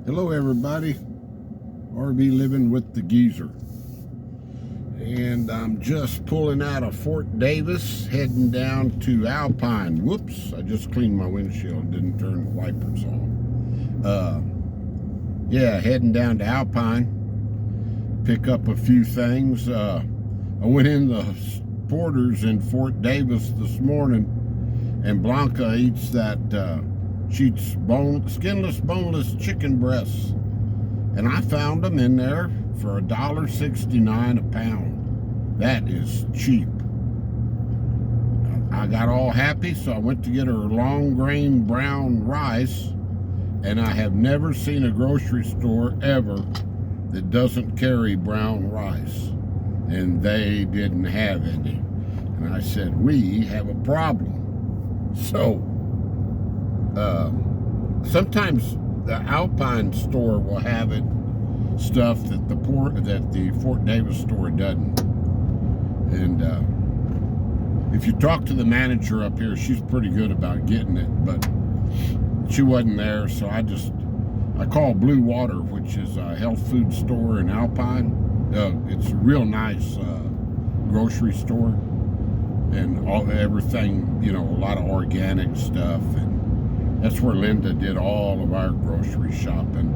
Hello everybody, RV living with the geezer, and I'm just pulling out of Fort Davis heading down to Alpine. Whoops, I just cleaned my windshield, didn't turn the wipers on. Yeah, heading down to Alpine, pick up a few things. I went in the Porter's in Fort Davis this morning, and Blanca eats that she eats skinless, boneless chicken breasts, and I found them in there for $1.69 a pound. That is cheap. I got all happy, so I went to get her long grain brown rice, and I have never seen a grocery store ever that doesn't carry brown rice, and they didn't have any. And I said, we have a problem. So sometimes the Alpine store will have it stuff that the Fort Davis store doesn't. And if you talk to the manager up here, she's pretty good about getting it, but she wasn't there, so I called Blue Water, which is a health food store in Alpine. It's a real nice grocery store, and everything, a lot of organic stuff, and that's where Linda did all of our grocery shopping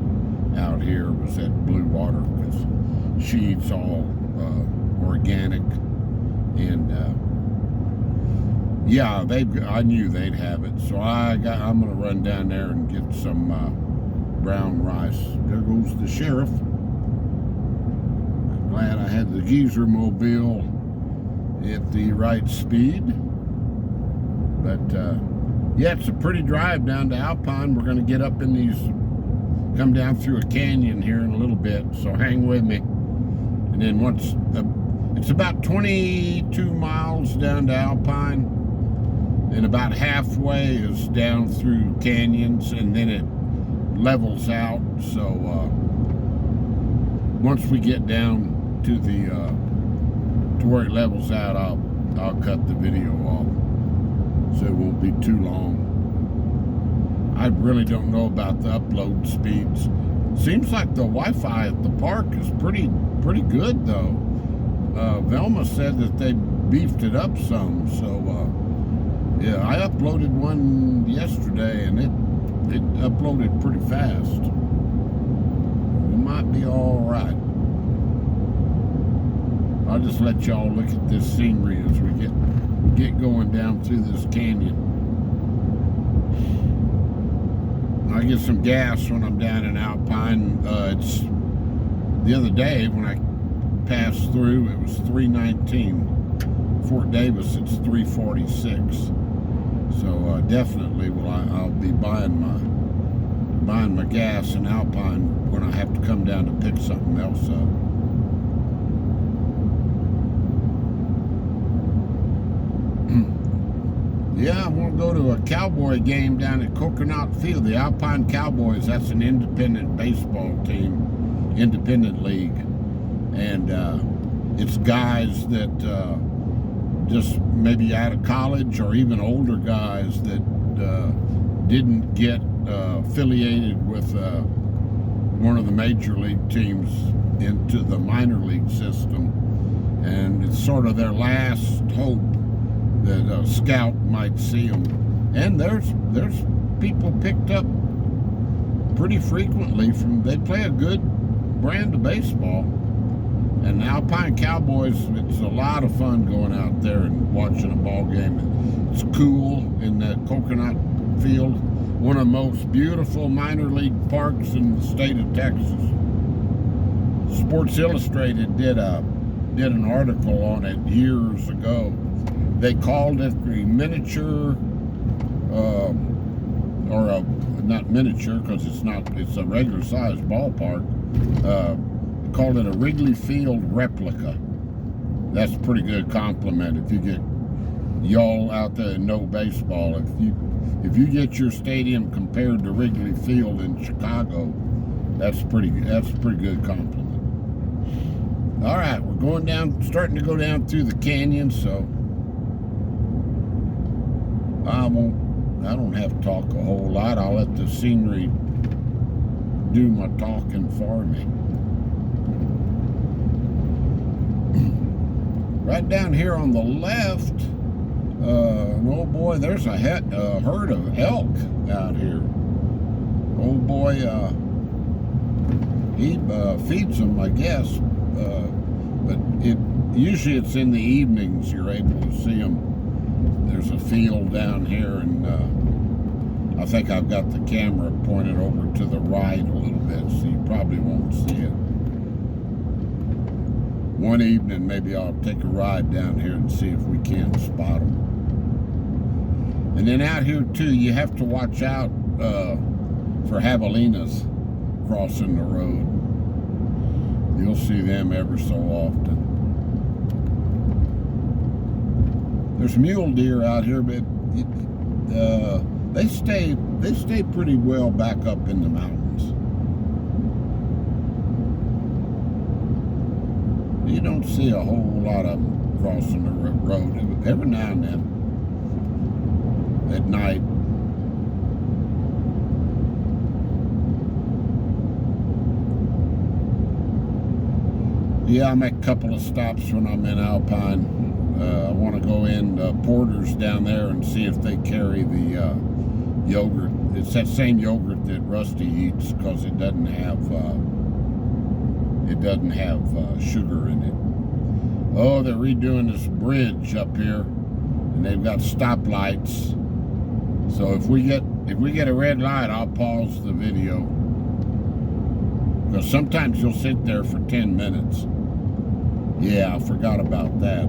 out here, was at Blue Water, because she eats all organic. And yeah, I knew they'd have it, so I'm gonna run down there and get some brown rice. There goes the sheriff. I'm glad I had the geezer mobile at the right speed, but yeah, it's a pretty drive down to Alpine. We're going to get up in come down through a canyon here in a little bit, so hang with me. And then it's about 22 miles down to Alpine, and about halfway is down through canyons, and then it levels out. So once we get down to to where it levels out, I'll cut the video off, so it won't be too long. I really don't know about the upload speeds. Seems like the Wi-Fi at the park is pretty good though. Velma said that they beefed it up some, so yeah, I uploaded one yesterday and it uploaded pretty fast. We might be all right. I'll just let y'all look at this scenery as we get going down through this canyon. I get some gas when I'm down in Alpine. It's the other day when I passed through, it was $3.19. Fort Davis, it's $3.46. So definitely I'll be buying my gas in Alpine when I have to come down to pick something else up. Yeah, I'm going to go to a Cowboy game down at Coconut Field. The Alpine Cowboys, that's an independent baseball team, independent league. And it's guys that just maybe out of college, or even older guys that didn't get affiliated with one of the major league teams into the minor league system. And it's sort of their last hope that a scout might see them. And there's people picked up pretty frequently they play a good brand of baseball. And the Alpine Cowboys, it's a lot of fun going out there and watching a ball game. It's cool in that Coconut Field, one of the most beautiful minor league parks in the state of Texas. Sports Illustrated did an article on it years ago. They called it the miniature, not miniature because it's a regular sized ballpark. They called it a Wrigley Field replica. That's a pretty good compliment if you get y'all out there that know baseball. If you get your stadium compared to Wrigley Field in Chicago, that's a pretty good compliment. All right, we're starting to go down through the canyon, so I don't have to talk a whole lot. I'll let the scenery do my talking for me. Right down here on the left, oh boy, there's a herd of elk out here. Oh boy, he feeds them, I guess, but usually it's in the evenings you're able to see them. There's a field down here, and I think I've got the camera pointed over to the right a little bit, so you probably won't see it. One evening, maybe I'll take a ride down here and see if we can spot them. And then out here, too, you have to watch out for javelinas crossing the road. You'll see them ever so often. There's mule deer out here, but they stay pretty well back up in the mountains. You don't see a whole lot of them crossing the road. Every now and then, at night. Yeah, I make a couple of stops when I'm in Alpine. I want to go in Porter's down there and see if they carry the yogurt. It's that same yogurt that Rusty eats, because it doesn't have sugar in it. Oh, they're redoing this bridge up here, and they've got stoplights. So if we get a red light, I'll pause the video, because sometimes you'll sit there for 10 minutes. Yeah, I forgot about that.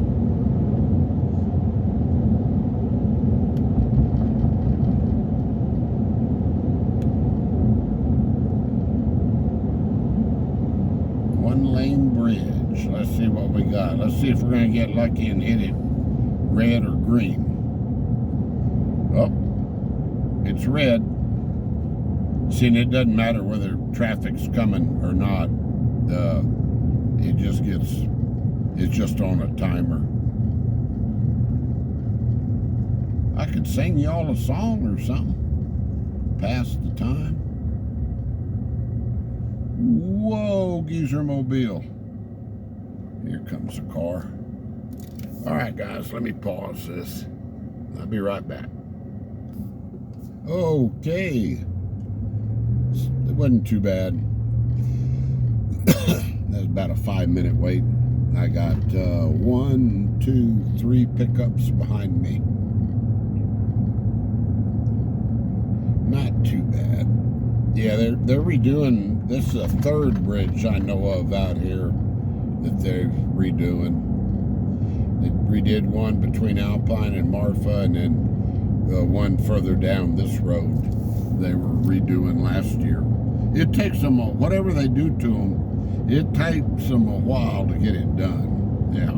One-lane bridge. Let's see what we got. Let's see if we're going to get lucky and hit it red or green. Oh, it's red. See, and it doesn't matter whether traffic's coming or not. It's just on a timer. I could sing y'all a song or something. Pass the time. Whoa, Geezer Mobile. Here comes a car. All right, guys, let me pause this. I'll be right back. Okay. It wasn't too bad. That was about a 5-minute wait. I got 1, 2, 3 pickups behind me. Not too bad. Yeah, they're redoing. This is a third bridge I know of out here that they're redoing. They redid one between Alpine and Marfa, and then one further down this road they were redoing last year. It takes them, whatever they do to them, it takes them a while to get it done. Yeah.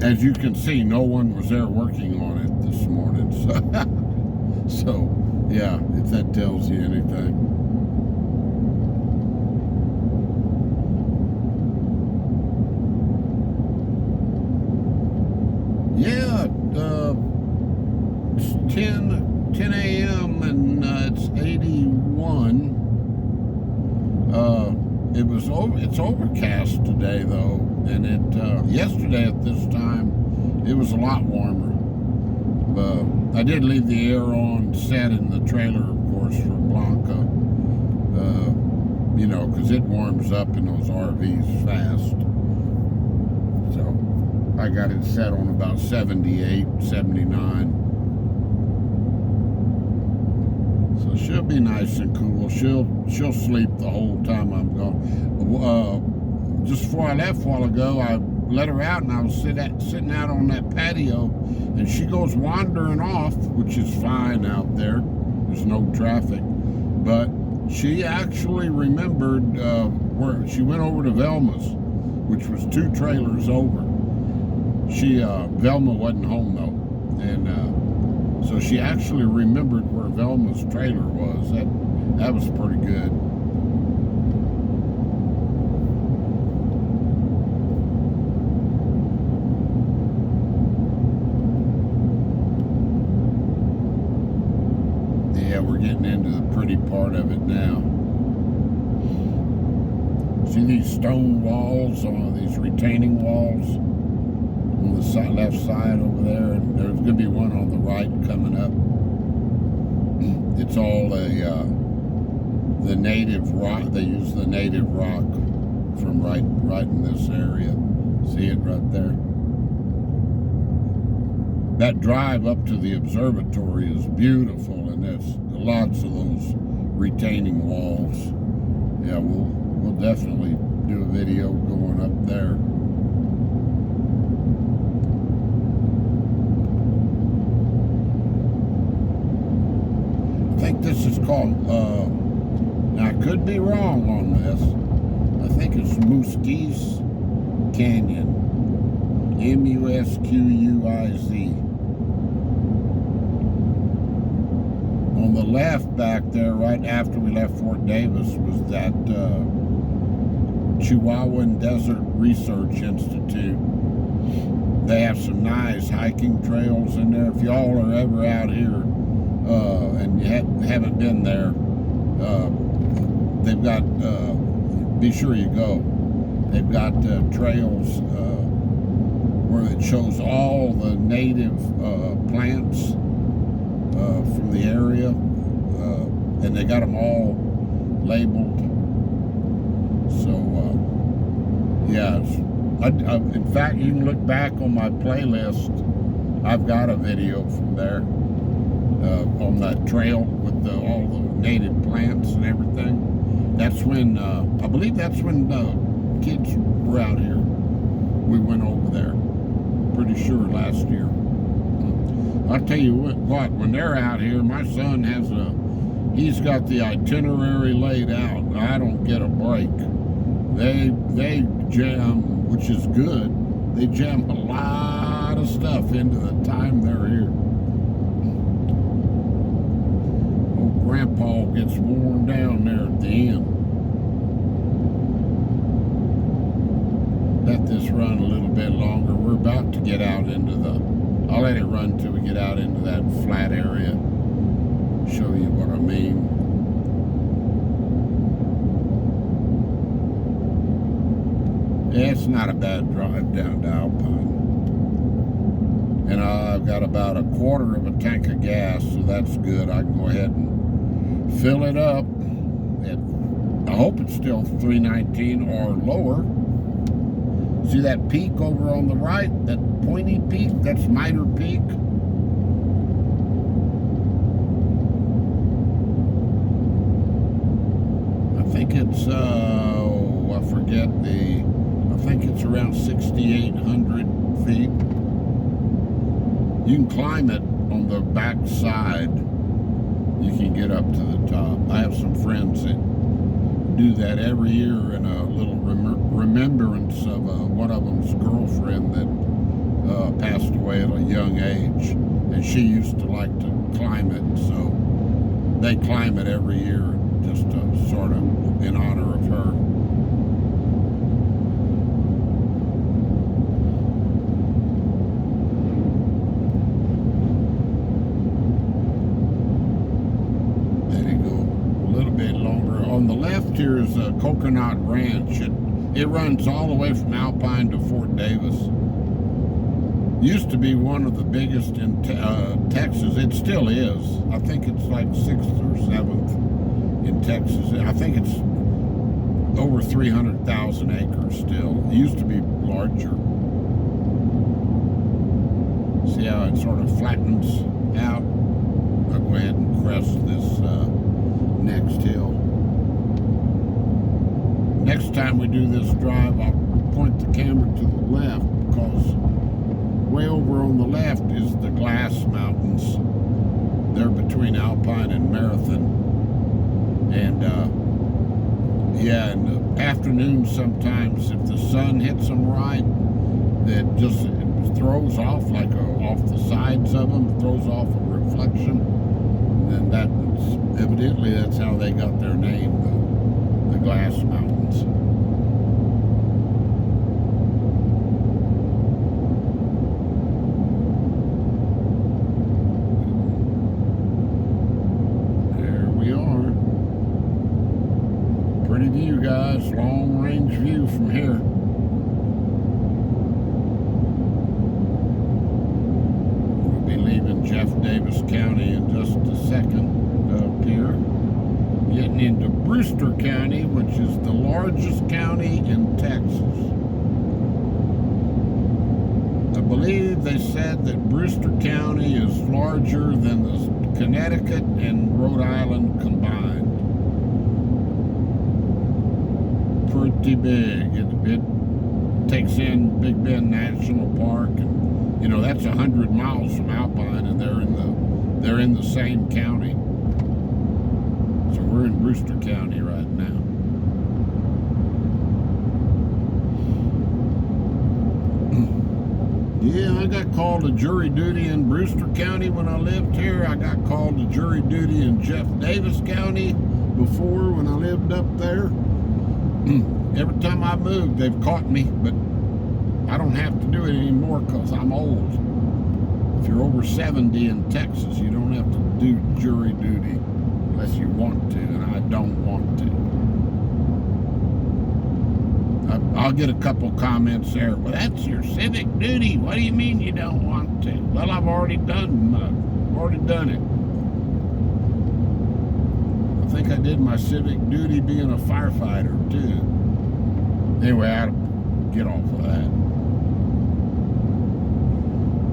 As you can see, no one was there working on it this morning. So yeah, if that tells you anything. Yeah, it's 10 a.m. and it's 81. It's overcast today though, and yesterday at this time it was a lot warmer. I did leave the air on set in the trailer, of course, for Blanca. Because it warms up in those RVs fast. So I got it set on about 78, 79. So she'll be nice and cool. She'll sleep the whole time I'm gone. Just before I left a while ago, I let her out, and I was sitting out on that patio, and she goes wandering off, which is fine out there. There's no traffic. But she actually remembered where she went over to Velma's, which was 2 trailers over. Velma wasn't home though, and so she actually remembered where Velma's trailer was. That was pretty good. Yeah, we're getting into the pretty part of it now. See these stone walls, these retaining walls on the left side over there? There's going to be one on the right coming up. It's all the native rock. They use the native rock from right in this area. See it right there? That drive up to the observatory is beautiful, and there's lots of those retaining walls. Yeah, we'll definitely do a video going up there. I think this is called, now I could be wrong on this. I think it's Musquiz Canyon. Musquiz. On the left back there, right after we left Fort Davis, was that Chihuahuan Desert Research Institute. They have some nice hiking trails in there. If y'all are ever out here and you haven't been there, they've got, be sure you go. They've got trails where it shows all the native plants from the area, and they got them all labeled. So yeah, in fact, you can look back on my playlist. I've got a video from there on that trail with all the native plants and everything. That's when I believe that's when kids were out here. We went over there. Pretty sure last year. I'll tell you what, when they're out here, my son he's got the itinerary laid out. I don't get a break. They jam, which is good. They jam a lot of stuff into the time they're here. Old Grandpa gets worn down there at the end. Let this run a little bit longer. We're about to get out into I'll let it run till we get out into that flat area. Show you what I mean. Yeah, it's not a bad drive down to Alpine. And I've got about a quarter of a tank of gas, so that's good. I can go ahead and fill it up. I hope it's still 319 or lower. See that peak over on the right? That Pointy Peak? That's Mitre Peak. I think it's, I forget I think it's around 6,800 feet. You can climb it on the back side. You can get up to the top. I have some friends that do that every year in a little remembrance of one of them's girlfriend that passed away at a young age, and she used to like to climb it, so they climb it every year just sort of in honor of her. On the left here is Coconut Ranch. It runs all the way from Alpine to Fort Davis. Used to be one of the biggest in Texas. It still is. I think it's like 6th or 7th in Texas. I think it's over 300,000 acres still. It used to be larger. See how it sort of flattens out? I'll go ahead and crest this next hill. Next time we do this drive, I'll point the camera to the left, because way over on the left is the Glass Mountains. They're between Alpine and Marathon. And yeah, in the afternoon sometimes, if the sun hits them right, it just throws off like off the sides of them, it throws off a reflection. And evidently that's how they got their name, the Glass Mountains. There we are. Pretty view, guys. Long range view from here. We'll be leaving Jeff Davis County in just a second up here. Getting into Brewster County, which is the largest county in Texas. I believe they said that Brewster County is larger than the Connecticut and Rhode Island combined. Pretty big. It takes in Big Bend National Park, and you know that's 100 miles from Alpine, and they're in the same county. So we're in Brewster County right now. Yeah, I got called to jury duty in Brewster County when I lived here. I got called to jury duty in Jeff Davis County before when I lived up there. Every time I moved, they've caught me, but I don't have to do it anymore because I'm old. If you're over 70 in Texas, you don't have to do jury duty unless you want to, and I don't want to. I'll get a couple comments there. Well, that's your civic duty. What do you mean you don't want to? Well, I've already done it. I think I did my civic duty being a firefighter too. Anyway, I'll get off of that.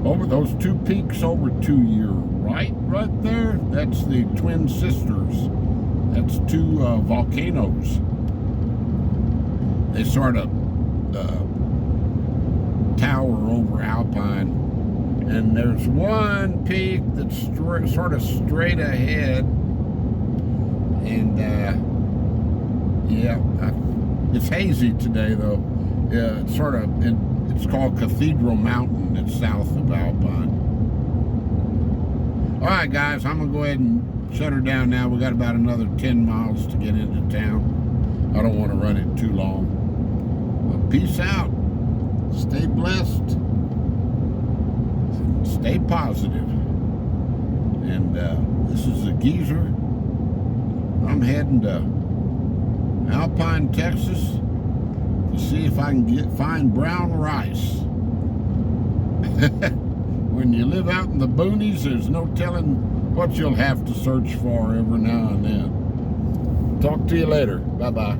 Over those two peaks over to your right there, that's the Twin Sisters. That's two volcanoes. They sort of tower over Alpine, and there's one peak that's sort of straight ahead, and it's hazy today though. Yeah, it's called Cathedral Mountain. It's south of Alpine. All right, guys, I'm gonna go ahead and shut her down now. We got about another 10 miles to get into town. I don't want to run it too long. Peace out. Stay blessed. Stay positive. And this is the Geezer. I'm heading to Alpine, Texas to see if I can find brown rice. When you live out in the boonies, there's no telling what you'll have to search for every now and then. Talk to you later. Bye-bye.